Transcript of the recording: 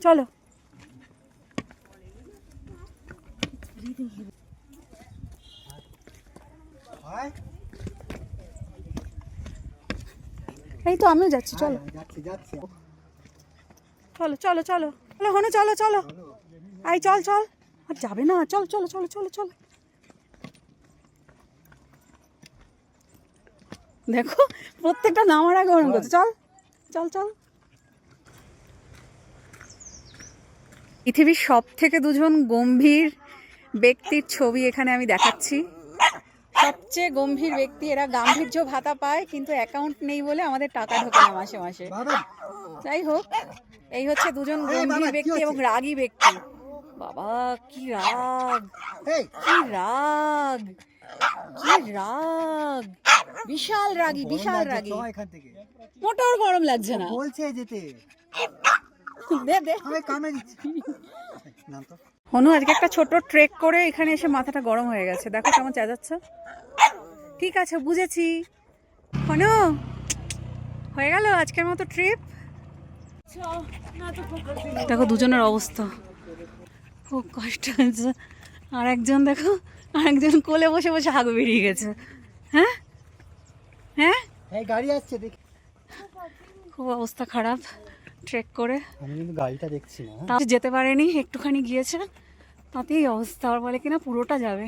চলো। এই তো আমিও যাচ্ছি, চলো চলো চলো চলো চলো হনু, চলো চলো, আই চল চল, আর যাবে না, চল চলো চলো চলো চলো। দেখো প্রত্যেকটা নামার আগে ওরকম করছে, চল চল চল। পৃথিবীর সব থেকে দুজন গম্ভীর ব্যক্তির ছবি এখানে আমি দেখাচ্ছি। সবচেয়ে গম্ভীর ব্যক্তি, এরা গাম্ভীর্য ভাতা পায় কিন্তু অ্যাকাউন্ট নেই বলে আমাদের টাকা ঢোকে না মাসে মাসে। যাই হোক, এই হচ্ছে দুজন গম্ভীর ব্যক্তি এবং রাগী ব্যক্তি। বাবা কি রাগ, কি রাগ, কি রাগ, বিশাল রাগী, বিশাল রাগী। মোটর গরম লাগছে না, বলছে যেতে দে দে। আমি কামড়ে দিচ্ছি না তো। হনু আজকে একটা ছোট ট্রেক করে এখানে এসে মাথাটা গরম হয়ে গেছে, দেখো কেমন চেঁচাচ্ছে। ঠিক আছে বুঝেছি হনু, হয়ে গেল আজকের মতো ট্রিপ। দেখো দুজনের অবস্থা, খুব কষ্ট হয়েছে। আর একজন দেখো, আর একজন কোলে বসে বসে হাগু বেরিয়ে গেছে। হ্যাঁ হ্যাঁ, এই গাড়ি আসছে দেখি। খুব অবস্থা খারাপ ট্রেক করে। আমি কিন্তু গাড়িটা দেখছি না। তাও যেতে পারেনি, একটুখানি গিয়েছে, তাতেই অবস্থা। আর বলে কিনা পুরোটা যাবে।